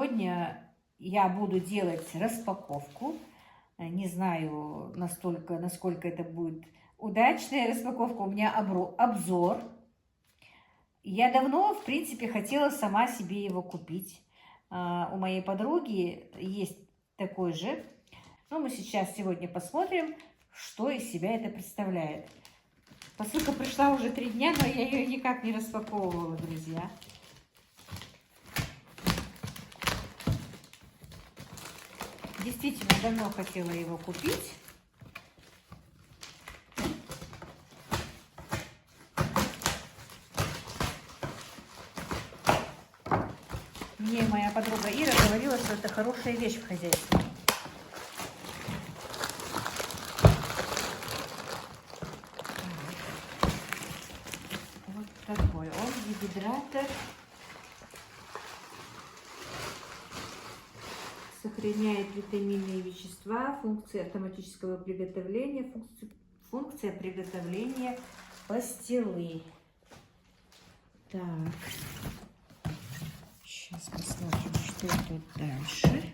сегодня я буду делать распаковку. Не знаю, насколько это будет удачная распаковка. У меня обзор. Я давно, в принципе, хотела сама себе его купить. У моей подруги есть такой же. Но мы сегодня посмотрим, что из себя это представляет. Посылка пришла уже 3 дня, но я ее никак не распаковывала, друзья. Действительно, давно хотела его купить. Мне моя подруга Ира говорила, что это хорошая вещь в хозяйстве. Вот такой он, дегидратор. Сохраняет витаминные вещества, функции автоматического приготовления, функция приготовления пастилы. Так, сейчас посмотрим, что тут дальше.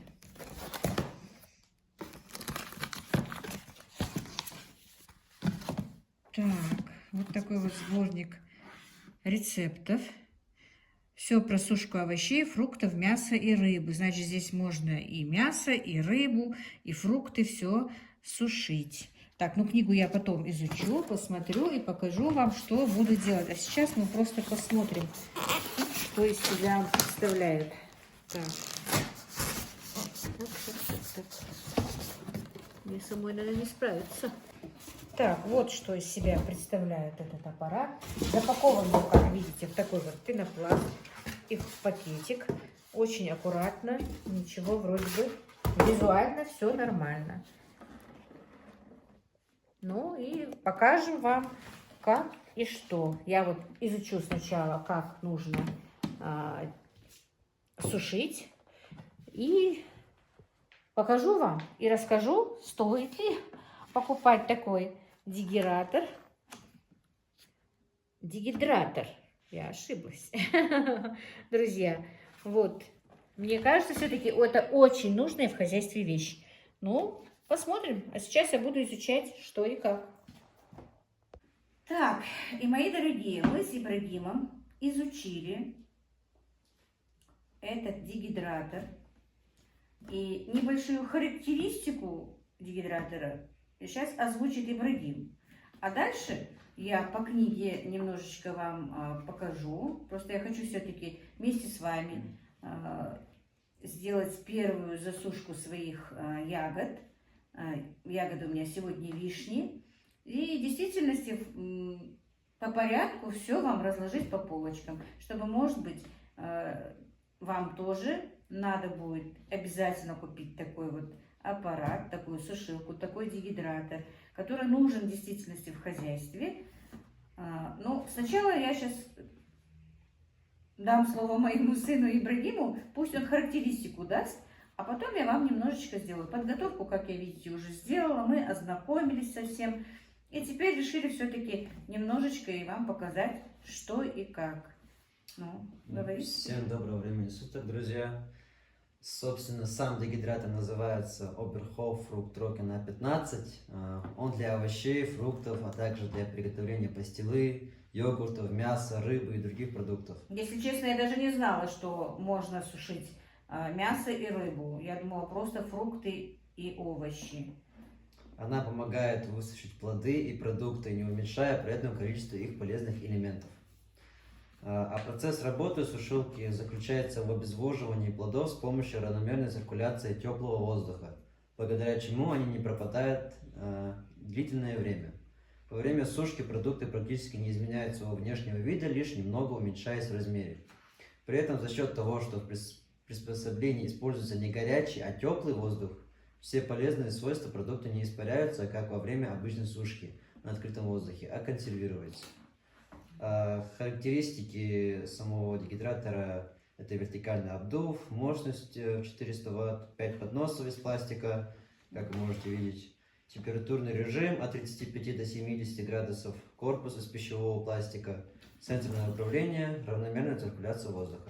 Так, вот такой вот сборник рецептов. Все про сушку овощей, фруктов, мяса и рыбы. Значит, здесь можно и мясо, и рыбу, и фрукты, все сушить. Так, ну книгу я потом изучу, посмотрю и покажу вам, что буду делать. А сейчас мы просто посмотрим, что из себя он представляет. Так. Мне самой, наверное, не справиться. Так, вот что из себя представляет этот аппарат. Запакован, как видите, в такой вот пенопласт и в пакетик. Очень аккуратно, ничего вроде бы. Визуально все нормально. Ну и покажем вам, как и что. Я вот изучу сначала, как нужно сушить. И покажу вам и расскажу, стоит ли покупать такой дегидратор. Я ошиблась. Друзья, вот. Мне кажется, все-таки это очень нужная в хозяйстве вещь. Ну, посмотрим. А сейчас я буду изучать, что и как. Так, и мои дорогие, мы с Ибрагимом изучили этот дегидратор. И небольшую характеристику дегидратора сейчас озвучит Ибрагим. А дальше я по книге немножечко вам покажу. Просто я хочу все-таки вместе с вами сделать первую засушку своих ягод. Ягоды у меня сегодня вишни. И в действительности по порядку все вам разложить по полочкам, чтобы, может быть, вам тоже надо будет обязательно купить такой вот аппарат, такую сушилку, такой дегидратор, который нужен в действительности в хозяйстве. Но сначала я сейчас дам слово моему сыну Ибрагиму, пусть он характеристику даст, а потом я вам немножечко сделаю подготовку, как я, видите, уже сделала. Мы ознакомились со всем. И теперь решили все-таки немножечко и вам показать, что и как. Ну, говорите. Всем доброго времени суток, друзья. Собственно, сам дегидратор называется Oberhof Fruchtrocken A15. Он для овощей, фруктов, а также для приготовления пастилы, йогуртов, мяса, рыбы и других продуктов. Если честно, я даже не знала, что можно сушить мясо и рыбу. Я думала просто фрукты и овощи. Она помогает высушить плоды и продукты, не уменьшая при этом количество их полезных элементов. А процесс работы сушилки заключается в обезвоживании плодов с помощью равномерной циркуляции теплого воздуха, благодаря чему они не пропадают длительное время. Во время сушки продукты практически не изменяют своего внешнего вида, лишь немного уменьшаясь в размере. При этом за счет того, что в приспособлении используется не горячий, а теплый воздух, все полезные свойства продукта не испаряются, как во время обычной сушки на открытом воздухе, а консервируются. Характеристики самого дегидратора — это вертикальный обдув, мощность 400 Вт, 5 подносов из пластика, как вы можете видеть, температурный режим от 35 до 70 градусов, корпус из пищевого пластика, сенсорное управление, равномерная циркуляция воздуха.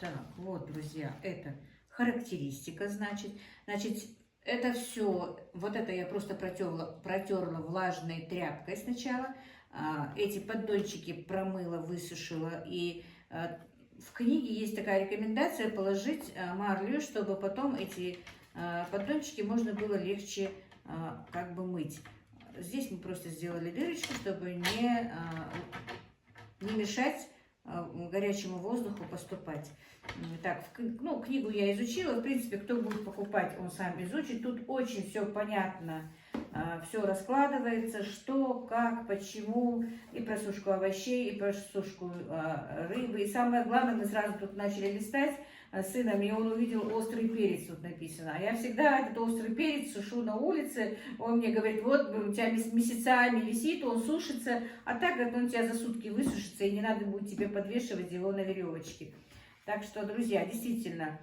Так, вот, друзья, это характеристика, значит. Значит, это все, вот это я просто протерла влажной тряпкой сначала. Эти поддончики промыла, высушила. И в книге есть такая рекомендация положить марлю, чтобы потом эти поддончики можно было легче как бы мыть. Здесь мы просто сделали дырочку, чтобы не мешать горячему воздуху поступать. Так, книгу я изучила. В принципе, кто будет покупать, он сам изучит. Тут очень все понятно, все раскладывается, что, как, почему, и просушку овощей, и просушку рыбы. И самое главное, мы сразу тут начали листать с сыном, и он увидел острый перец, тут написано. А я всегда этот острый перец сушу на улице. Он мне говорит, вот у тебя месяцами висит, он сушится, а так как он у тебя за сутки высушится, и не надо будет тебе подвешивать его на веревочке. Так что, друзья, действительно,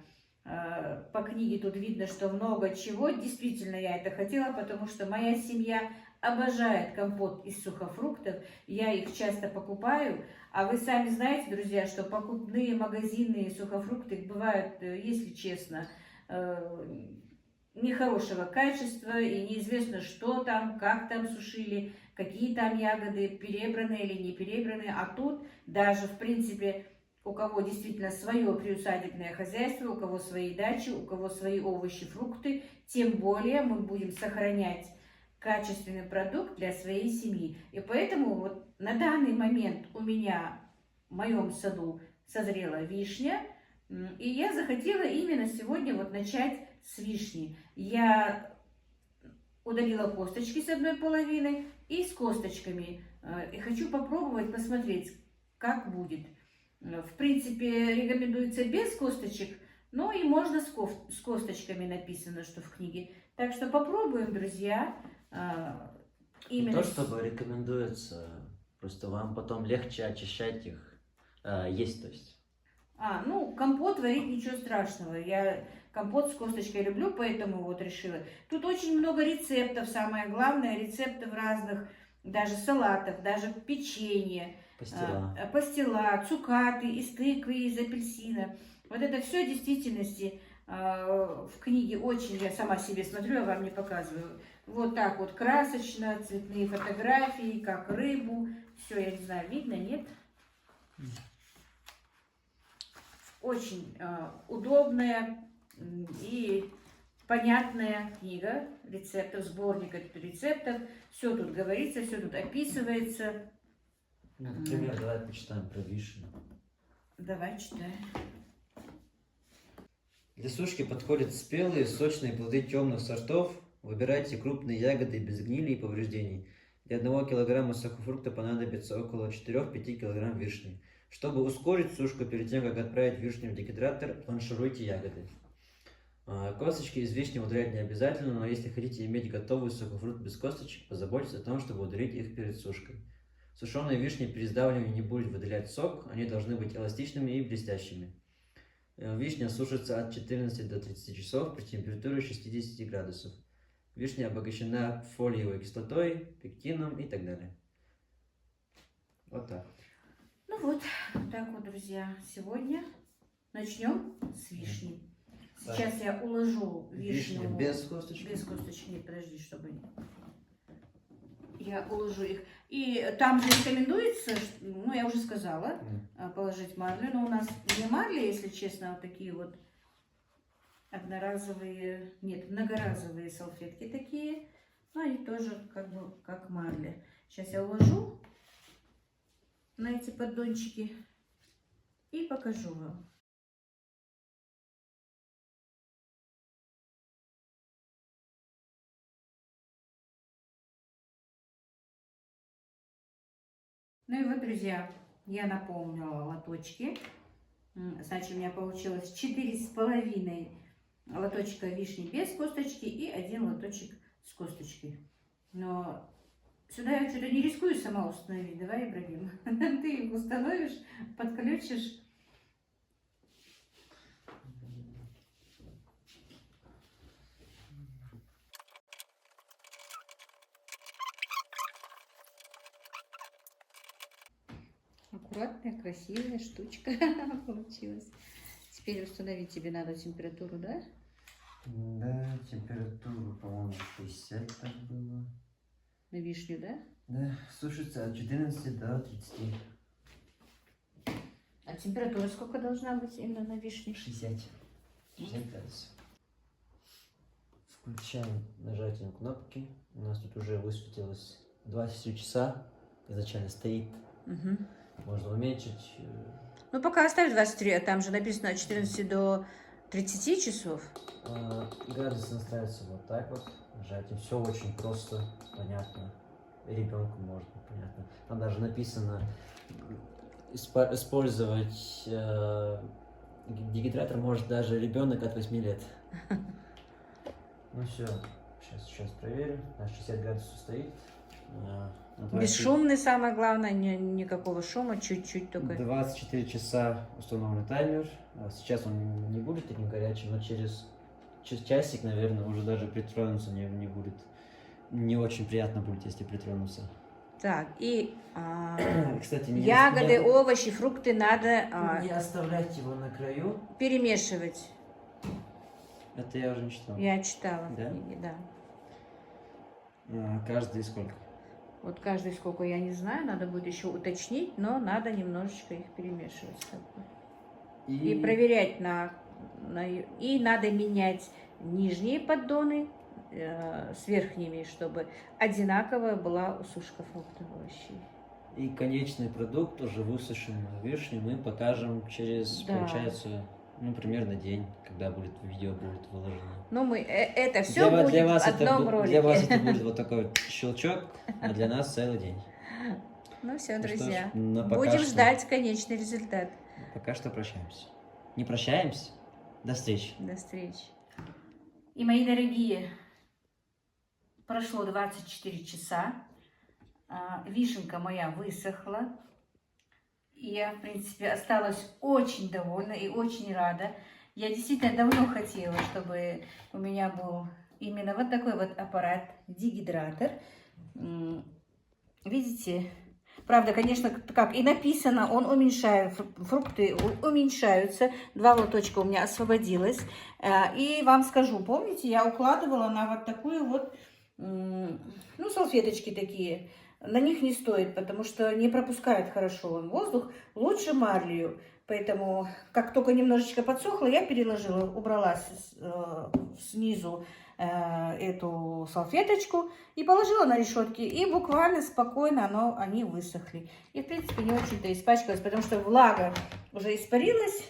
по книге тут видно, что много чего. Действительно, я это хотела, потому что моя семья обожает компот из сухофруктов. Я их часто покупаю. А вы сами знаете, друзья, что покупные магазинные сухофрукты бывают, если честно, нехорошего качества. И неизвестно, что там, как там сушили, какие там ягоды, перебранные или не перебранные. А тут даже, в принципе, у кого действительно свое приусадебное хозяйство, у кого свои дачи, у кого свои овощи, фрукты, тем более мы будем сохранять качественный продукт для своей семьи. И поэтому вот на данный момент у меня в моем саду созрела вишня, и я захотела именно сегодня вот начать с вишни. Я удалила косточки с одной половины и с косточками. И хочу попробовать, посмотреть, как будет. В принципе, рекомендуется без косточек, но и можно с косточками, написано, что в книге. Так что попробуем, друзья. Не то, чтобы рекомендуется, просто вам потом легче очищать их, есть, то есть. Компот варить ничего страшного. Я компот с косточкой люблю, поэтому вот решила. Тут очень много рецептов, самое главное, рецептов разных, даже салатов, даже печенье. Пастила, цукаты из тыквы, из апельсина. Вот это все в действительности в книге очень, я сама себе смотрю, а вам не показываю. Вот так вот красочно, цветные фотографии, как рыбу. Все, я не знаю, видно, нет? Очень удобная и понятная книга рецептов, сборник рецептов. Все тут говорится, все тут описывается. Например, давай почитаем про вишню. Давай, читай. Для сушки подходят спелые, сочные плоды темных сортов. Выбирайте крупные ягоды без гнили и повреждений. Для 1 килограмма сухофрукта понадобится около 4-5 килограмм вишни. Чтобы ускорить сушку, перед тем, как отправить вишню в дегидратор, бланшируйте ягоды. Косточки из вишни удалять не обязательно, но если хотите иметь готовый сухофрукт без косточек, позаботьтесь о том, чтобы удалить их перед сушкой. Сушеные вишни при сдавливании не будут выделять сок, они должны быть эластичными и блестящими. Вишня сушится от 14 до 30 часов при температуре 60 градусов. Вишня обогащена фолиевой кислотой, пектином и так далее. Вот так. Вот так вот, друзья. Сегодня начнем с вишни. Сейчас я уложу вишню. Без косточек? Без косточек. Нет, подожди, чтобы... Я уложу их. И там же рекомендуется, я уже сказала, положить марлю. Но у нас не марли, если честно, а вот такие вот одноразовые, нет, многоразовые салфетки такие. Но они тоже как марля. Сейчас я уложу на эти поддончики и покажу вам. Ну и вот, друзья, я наполнила лоточки. Значит, у меня получилось 4,5 лоточка вишни без косточки и 1 лоточек с косточкой. Но сюда я что-то не рискую сама установить. Давай, Ибрагим, ты установишь, подключишь. Аккуратная, красивая штучка получилась. Теперь установить тебе надо температуру, да? Да, температура, по-моему, 60 так было. На вишню, да? Да, сушится от 14 до 30. А температура сколько должна быть именно на вишне? 60 градусов. Включаем нажатием кнопки. У нас тут уже высветилось 23 часа. Изначально стоит. Угу. Можно уменьшить. Ну, пока оставь 23, а там же написано от 14 до 30 часов. Градусы настраиваются вот так вот. Нажатием. Все очень просто, понятно. И ребенку может быть понятно. Там даже написано использовать дегидратор может даже ребенок от 8 лет. Ну все, сейчас проверим. На 60 градусов стоит. Бесшумный, самое главное, никакого шума, чуть-чуть только. 24 часа установлен таймер. Сейчас он не будет таким горячим, но через часик, наверное, уже даже притронуться не будет. Не очень приятно будет, если притронуться. Так, и кстати, ягоды, овощи, фрукты надо не оставлять его на краю. перемешивать. Это я уже не читал. Я читала в Да? книге, да. Каждый сколько? Вот каждый сколько, я не знаю, надо будет еще уточнить, но надо немножечко их перемешивать. И проверять и надо менять нижние поддоны с верхними, чтобы одинаковая была усушка фруктов и овощей. И конечный продукт, уже высушенную вишню, мы покажем через, получается, примерно день, когда видео будет выложено. Ну, это все будет в одном ролике. Для вас это будет вот такой вот щелчок, а для нас целый день. Ну все, друзья, будем будем ждать конечный результат. Пока что прощаемся. Не прощаемся? До встречи. До встречи. И, мои дорогие, прошло 24 часа. Вишенка моя высохла. И я, в принципе, осталась очень довольна и очень рада. Я действительно давно хотела, чтобы у меня был именно вот такой вот аппарат, дегидратор. Видите? Правда, конечно, как и написано, он уменьшает, фрукты уменьшаются. 2 лоточка у меня освободилось. И вам скажу, помните, я укладывала на вот такую вот, салфеточки такие. На них не стоит, потому что не пропускает хорошо воздух, лучше марлею. Поэтому, как только немножечко подсохло, я переложила, убрала снизу эту салфеточку и положила на решетки. И буквально спокойно они высохли. И, в принципе, не очень-то испачкалась, потому что влага уже испарилась.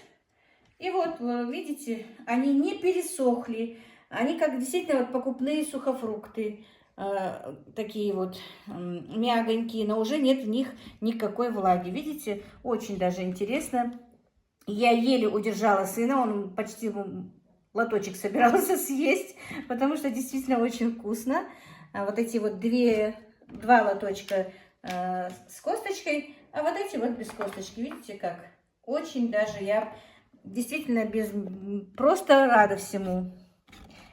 И вот, видите, они не пересохли. Они как действительно вот покупные сухофрукты. Такие вот мягонькие, но уже нет в них никакой влаги. Видите, очень даже интересно. Я еле удержала сына, он почти лоточек собирался съесть, потому что действительно очень вкусно. Вот эти вот 2 лоточка с косточкой, а вот эти вот без косточки. Видите как? Очень даже я действительно просто рада всему.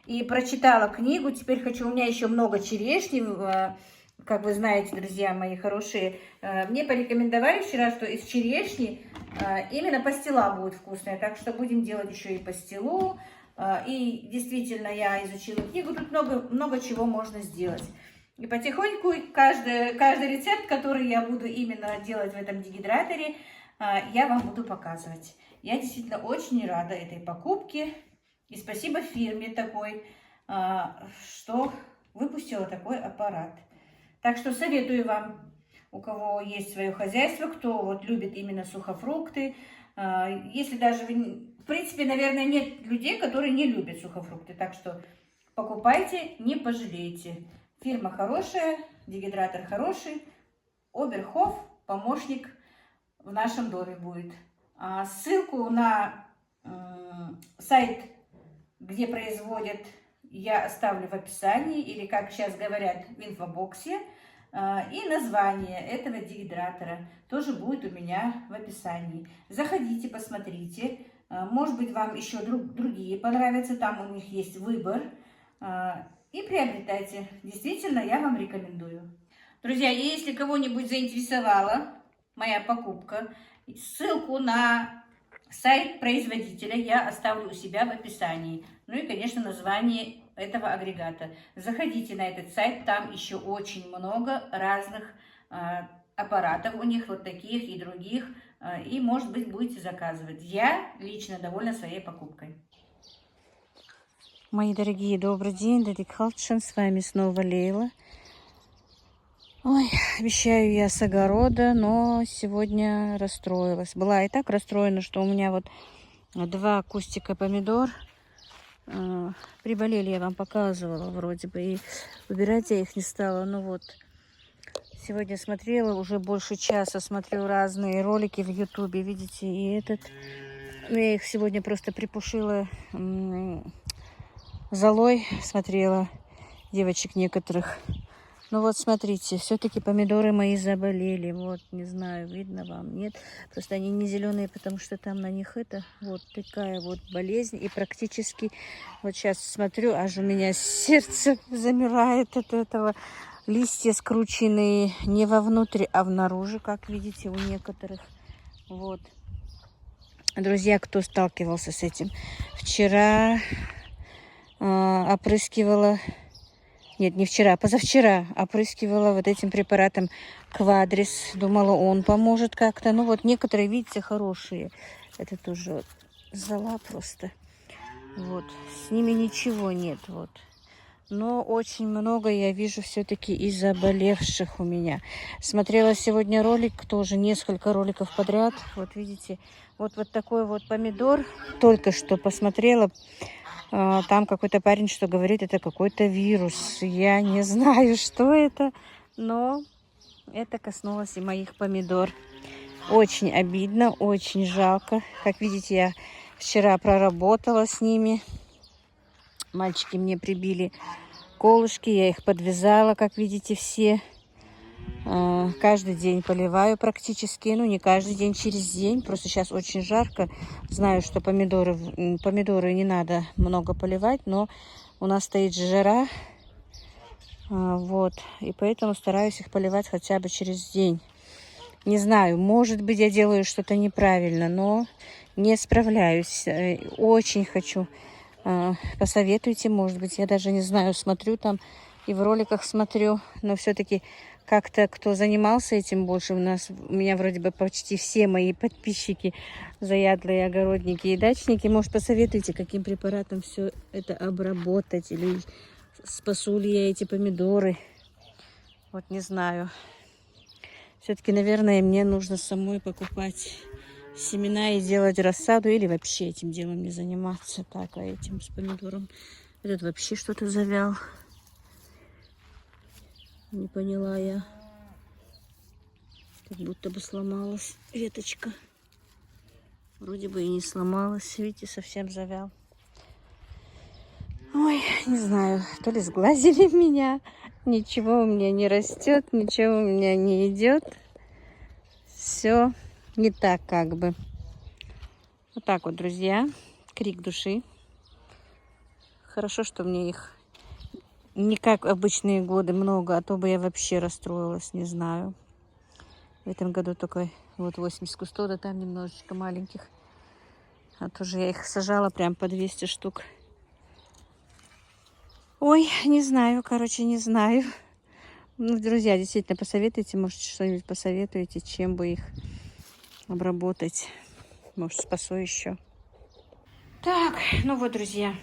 И прочитала книгу, теперь хочу, у меня еще много черешни, как вы знаете, друзья мои хорошие. Мне порекомендовали вчера, что из черешни именно пастила будет вкусная, так что будем делать еще и пастилу. И действительно, я изучила книгу, тут много чего можно сделать. И потихоньку каждый рецепт, который я буду именно делать в этом дегидраторе, я вам буду показывать. Я действительно очень рада этой покупке. И спасибо фирме такой, что выпустила такой аппарат. Так что советую вам, у кого есть свое хозяйство, кто вот любит именно сухофрукты. Если даже, в принципе, наверное, нет людей, которые не любят сухофрукты. Так что покупайте, не пожалеете. Фирма хорошая, дегидратор хороший. Оберхоф, помощник в нашем доме будет. Ссылку на сайт, где производят, я оставлю в описании, или, как сейчас говорят, в инфобоксе. И название этого дегидратора тоже будет у меня в описании. Заходите, посмотрите. Может быть, вам еще другие понравятся. Там у них есть выбор. И приобретайте. Действительно, я вам рекомендую. Друзья, если кого-нибудь заинтересовала моя покупка, ссылку на Сайт производителя я оставлю у себя в описании. Ну и, конечно, название этого агрегата. Заходите на этот сайт, там еще очень много разных аппаратов у них, вот таких и других. И, может быть, будете заказывать. Я лично довольна своей покупкой. Мои дорогие, добрый день, Дадик Халтшин, с вами снова Лейла. Ой, обещаю я с огорода, но сегодня расстроилась. Была и так расстроена, что у меня вот 2 кустика помидор приболели, я вам показывала вроде бы, и выбирать я их не стала. Ну вот, сегодня смотрела, уже больше часа смотрю разные ролики в ютубе, видите, и этот, я их сегодня просто припушила золой, смотрела девочек некоторых. Ну вот, смотрите, все-таки помидоры мои заболели. Вот, не знаю, видно вам, нет. Просто они не зеленые, потому что там на них это вот такая вот болезнь. И практически, вот сейчас смотрю, аж у меня сердце замирает от этого. Листья скрученные не вовнутрь, а внаружи, как видите, у некоторых. Вот. Друзья, кто сталкивался с этим? Вчера опрыскивала... Нет, не вчера, а позавчера опрыскивала вот этим препаратом Квадрис. Думала, он поможет как-то. Ну вот некоторые, видите, хорошие. Это тоже вот зола просто. Вот. С ними ничего нет. Вот. Но очень много я вижу все-таки и заболевших у меня. Смотрела сегодня ролик, тоже несколько роликов подряд. Вот видите, вот такой вот помидор. Только что посмотрела. Там какой-то парень, что говорит, это какой-то вирус. Я не знаю, что это, но это коснулось и моих помидор. Очень обидно, очень жалко. Как видите, я вчера проработала с ними. Мальчики мне прибили колышки, я их подвязала, как видите, все. Каждый день поливаю практически, ну не каждый день, через день, просто сейчас очень жарко, знаю, что помидоры не надо много поливать, но у нас стоит жара, вот, и поэтому стараюсь их поливать хотя бы через день. Не знаю, может быть, я делаю что-то неправильно, но не справляюсь, очень хочу, посоветуйте, может быть, я даже не знаю, смотрю там и в роликах смотрю, но все-таки как-то кто занимался этим больше, у меня вроде бы почти все мои подписчики заядлые огородники и дачники. Может, посоветуйте, каким препаратом все это обработать, или спасу ли я эти помидоры. Вот не знаю. Все-таки, наверное, мне нужно самой покупать семена и делать рассаду, или вообще этим делом не заниматься. Так, а этим с помидором. Этот вообще что-то завял. Не поняла я. Как будто бы сломалась веточка. Вроде бы и не сломалась. Видите, совсем завял. Ой, не знаю, то ли сглазили меня. Ничего у меня не растет, ничего у меня не идет. Все не так как бы. Вот так вот, друзья. Крик души. Хорошо, что мне их не как обычные годы много, а то бы я вообще расстроилась, не знаю. В этом году только вот 80 кустов, да там немножечко маленьких. А то же я их сажала прям по 200 штук. Ой, не знаю, короче, не знаю. Ну, друзья, действительно, посоветуйте, может, что-нибудь посоветуете, чем бы их обработать. Может, спасу еще. Так, ну вот, друзья.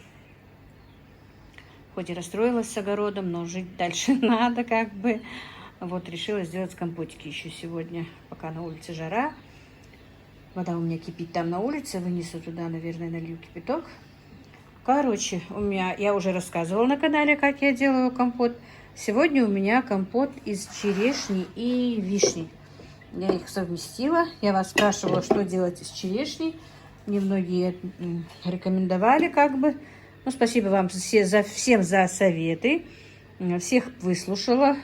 Хоть и расстроилась с огородом, но жить дальше надо как бы. Вот решила сделать компотики еще сегодня, пока на улице жара. Вода у меня кипит там на улице, вынесу туда, наверное, налью кипяток. Короче, я уже рассказывала на канале, как я делаю компот. Сегодня у меня компот из черешни и вишни. Я их совместила. Я вас спрашивала, что делать из черешни. Мне многие рекомендовали как бы. Ну, спасибо вам всем за советы. Всех выслушала.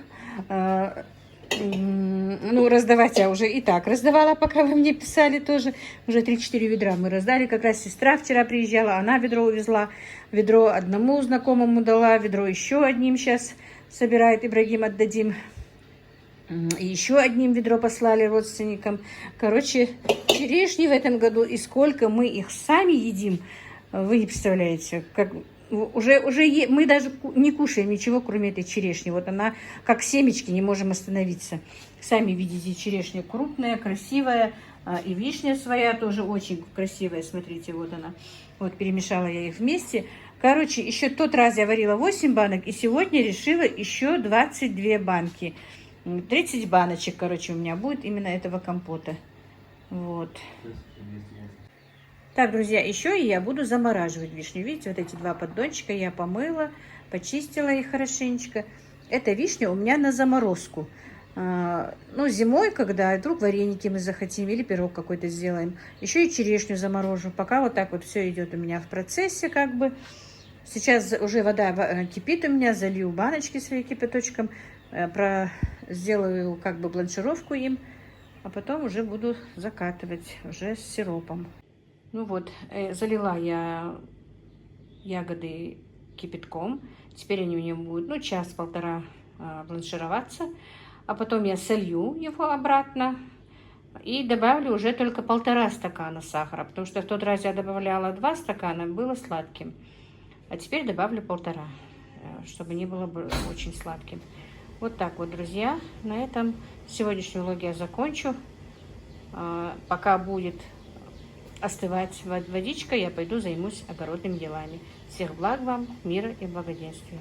Ну, раздавать я уже и так раздавала, пока вы мне писали тоже. Уже 3-4 ведра мы раздали. Как раз сестра вчера приезжала, она ведро увезла. Ведро одному знакомому дала, ведро еще одним сейчас собирает. Ибрагим отдадим. И еще одним ведро послали родственникам. Короче, черешни в этом году, и сколько мы их сами едим, вы не представляете. Как, мы даже не кушаем ничего, кроме этой черешни. Вот она, как семечки, не можем остановиться. Сами видите, черешня крупная, красивая. И вишня своя тоже очень красивая. Смотрите, вот она. Вот перемешала я их вместе. Короче, еще тот раз я варила 8 банок, и сегодня решила еще 22 банки. 30 баночек, короче, у меня будет именно этого компота. Вот. Так, друзья, еще я буду замораживать вишню. Видите, вот эти 2 поддончика я помыла, почистила их хорошенечко. Эта вишня у меня на заморозку. Ну, зимой, когда вдруг вареники мы захотим или пирог какой-то сделаем. Еще и черешню заморожу. Пока вот так вот все идет у меня в процессе, как бы. Сейчас уже вода кипит у меня, залью баночки свои кипяточком, сделаю как бы бланшировку им, а потом уже буду закатывать уже с сиропом. Ну вот, залила я ягоды кипятком. Теперь они у меня будут, ну, час-полтора бланшироваться. А потом я солью его обратно и добавлю уже только 1,5 стакана сахара, потому что в тот раз я добавляла 2 стакана, было сладким. А теперь добавлю 1,5, чтобы не было очень сладким. Вот так вот, друзья. На этом сегодняшний влог я закончу. Пока будет остывать водичка, я пойду займусь огородными делами. Всех благ вам, мира и благоденствия.